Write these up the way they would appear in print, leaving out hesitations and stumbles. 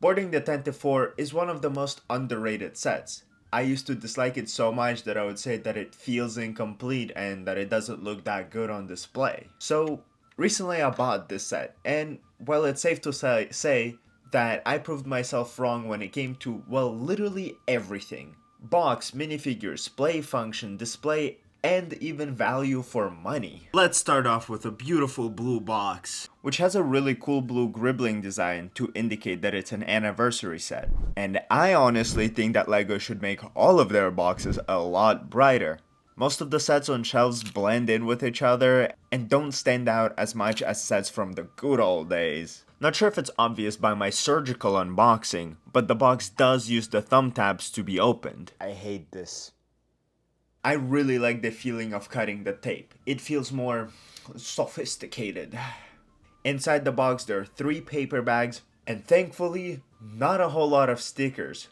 Boarding the Tantive 4 is one of the most underrated sets. I used to dislike it so much that I would say that it feels incomplete and that it doesn't look that good on display. So recently I bought this set, and well, it's safe to say that I proved myself wrong when it came to, well, literally everything. Box, minifigures, play function, display, and even value for money. Let's start off with a beautiful blue box, which has a really cool blue gribbling design to indicate that it's an anniversary set. And I honestly think that LEGO should make all of their boxes a lot brighter. Most of the sets on shelves blend in with each other and don't stand out as much as sets from the good old days. Not sure if it's obvious by my surgical unboxing, but the box does use the thumb tabs to be opened. I hate this. I really like the feeling of cutting the tape. It feels more sophisticated. Inside the box there are 3 paper bags and thankfully not a whole lot of stickers.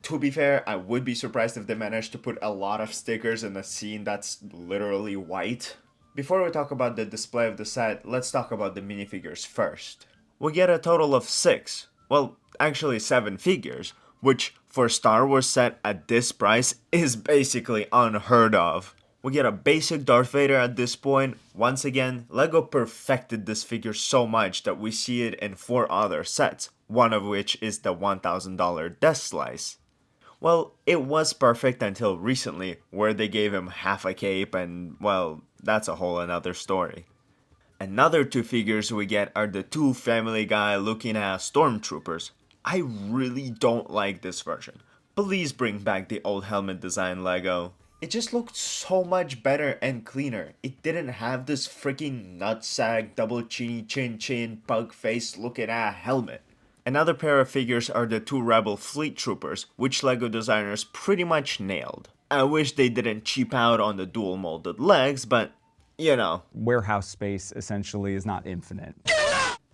To be fair, I would be surprised if they managed to put a lot of stickers in a scene that's literally white. Before we talk about the display of the set, let's talk about the minifigures first. We get a total of 6, well actually 7 figures, which for a Star Wars set at this price is basically unheard of. We get a basic Darth Vader at this point. Once again, LEGO perfected this figure so much that we see it in 4 other sets, one of which is the $1,000 Death Slice. Well, it was perfect until recently, where they gave him half a cape and, well, that's a whole another story. Another 2 figures we get are the 2 Family Guy looking ass stormtroopers. I really don't like this version. Please bring back the old helmet design, LEGO. It just looked so much better and cleaner. It didn't have this freaking nutsack, double chinny chin pug face looking at helmet. Another pair of figures are the 2 Rebel Fleet Troopers, which LEGO designers pretty much nailed. I wish they didn't cheap out on the dual molded legs, but you know. Warehouse space essentially is not infinite.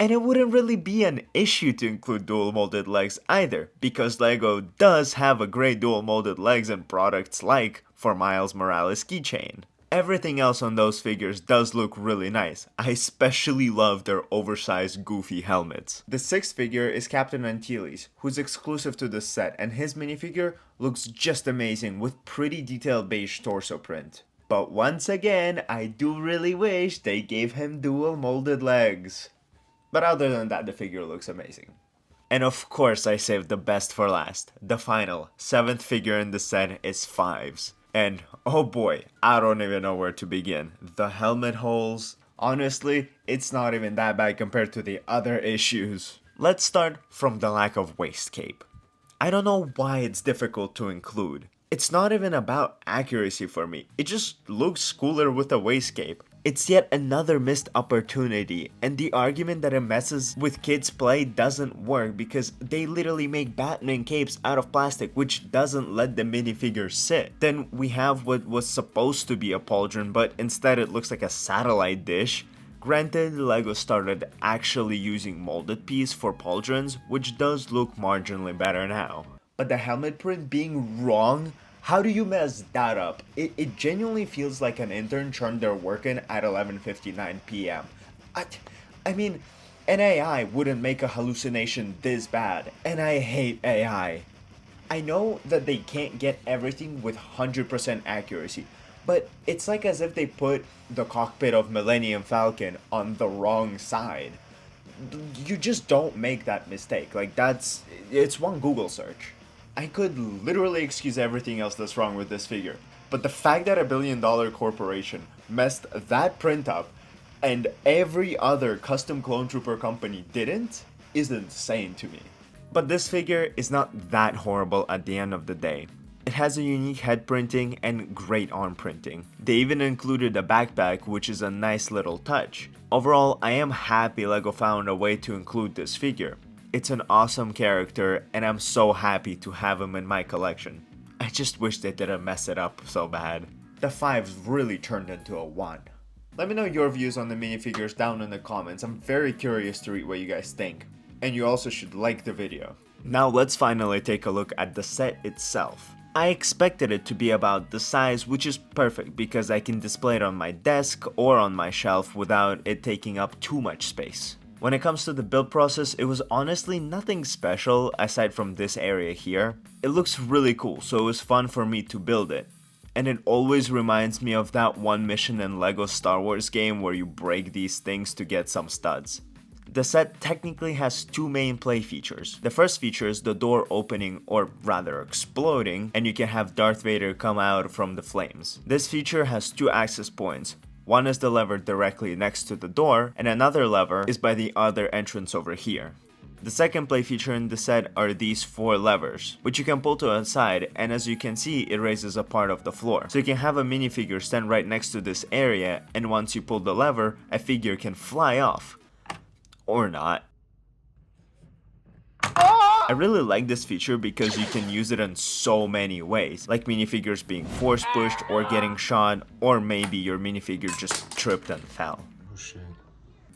And it wouldn't really be an issue to include dual molded legs either, because LEGO does have a great dual molded legs in products like for Miles Morales keychain. Everything else on those figures does look really nice. I especially love their oversized goofy helmets. The 6th figure is Captain Antilles, who's exclusive to this set, and his minifigure looks just amazing with pretty detailed beige torso print. But once again, I do really wish they gave him dual molded legs. But other than that, the figure looks amazing. And of course I saved the best for last. The final, 7th figure in the set is Fives. And oh boy, I don't even know where to begin. The helmet holes, honestly, it's not even that bad compared to the other issues. Let's start from the lack of waist cape. I don't know why it's difficult to include. It's not even about accuracy for me, it just looks cooler with a waist cape. It's yet another missed opportunity, and the argument that it messes with kids' play doesn't work because they literally make Batman capes out of plastic, which doesn't let the minifigure sit. Then we have what was supposed to be a pauldron, but instead it looks like a satellite dish. Granted, LEGO started actually using molded piece for pauldrons, which does look marginally better now. But the helmet print being wrong? How do you mess that up? It genuinely feels like an intern turned their work in at 11:59 p.m. I mean, an AI wouldn't make a hallucination this bad, and I hate AI. I know that they can't get everything with 100% accuracy, but it's like as if they put the cockpit of Millennium Falcon on the wrong side. You just don't make that mistake. Like it's one Google search. I could literally excuse everything else that's wrong with this figure, but the fact that a billion-dollar corporation messed that print up and every other custom clone trooper company didn't is insane to me. But this figure is not that horrible at the end of the day. It has a unique head printing and great arm printing. They even included a backpack, which is a nice little touch. Overall, I am happy LEGO found a way to include this figure. It's an awesome character, and I'm so happy to have him in my collection. I just wish they didn't mess it up so bad. The 5's really turned into a 1. Let me know your views on the minifigures down in the comments. I'm very curious to read what you guys think. And you also should like the video. Now let's finally take a look at the set itself. I expected it to be about this size, which is perfect because I can display it on my desk or on my shelf without it taking up too much space. When it comes to the build process, it was honestly nothing special aside from this area here. It looks really cool, so it was fun for me to build it. And it always reminds me of that one mission in LEGO Star Wars game where you break these things to get some studs. The set technically has two main play features. The first feature is the door opening, or rather exploding, and you can have Darth Vader come out from the flames. This feature has two access points. One is the lever directly next to the door, and another lever is by the other entrance over here. The second play feature in the set are these 4 levers, which you can pull to a side, and as you can see, it raises a part of the floor. So you can have a minifigure stand right next to this area, and once you pull the lever, a figure can fly off. Or not. I really like this feature because you can use it in so many ways, like minifigures being force pushed or getting shot, or maybe your minifigure just tripped and fell. Oh shit.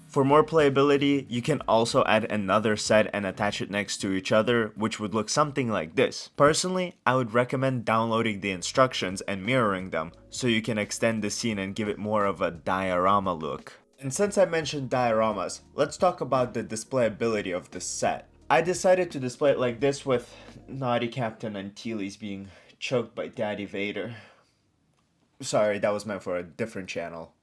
For more playability, you can also add another set and attach it next to each other, which would look something like this. Personally, I would recommend downloading the instructions and mirroring them, so you can extend the scene and give it more of a diorama look. And since I mentioned dioramas, let's talk about the displayability of this set. I decided to display it like this with Naughty Captain Antilles being choked by Daddy Vader. Sorry, that was meant for a different channel.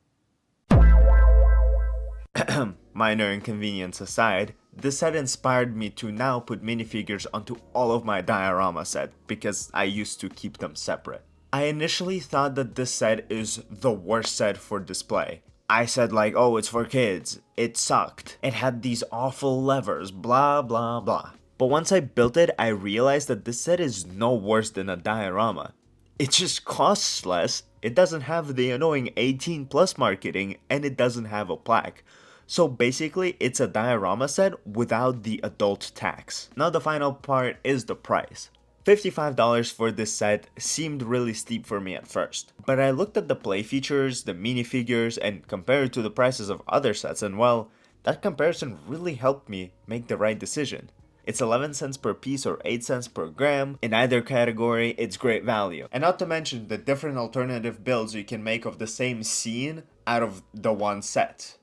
Minor inconvenience aside, this set inspired me to now put minifigures onto all of my diorama set because I used to keep them separate. I initially thought that this set is the worst set for display. I said like, oh, it's for kids. It sucked. It had these awful levers, blah blah blah. But once I built it, I realized that this set is no worse than a diorama. It just costs less, it doesn't have the annoying 18+ marketing, and it doesn't have a plaque. So basically, it's a diorama set without the adult tax. Now the final part is the price. $55 for this set seemed really steep for me at first, but I looked at the play features, the minifigures, and compared to the prices of other sets, and well, that comparison really helped me make the right decision. It's 11 cents per piece or 8 cents per gram. In either category, it's great value. And not to mention the different alternative builds you can make of the same scene out of the one set.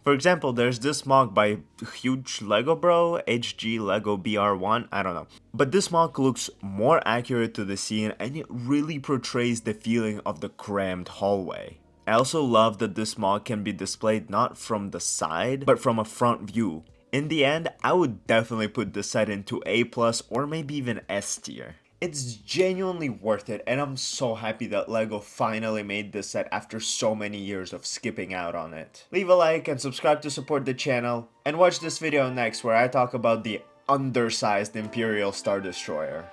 For example, there's this mock by Huge Lego Bro, HG Lego BR1, I don't know. But this mock looks more accurate to the scene and it really portrays the feeling of the crammed hallway. I also love that this mock can be displayed not from the side, but from a front view. In the end, I would definitely put this set into A+ or maybe even S tier. It's genuinely worth it, and I'm so happy that LEGO finally made this set after so many years of skipping out on it. Leave a like and subscribe to support the channel, and watch this video next where I talk about the undersized Imperial Star Destroyer.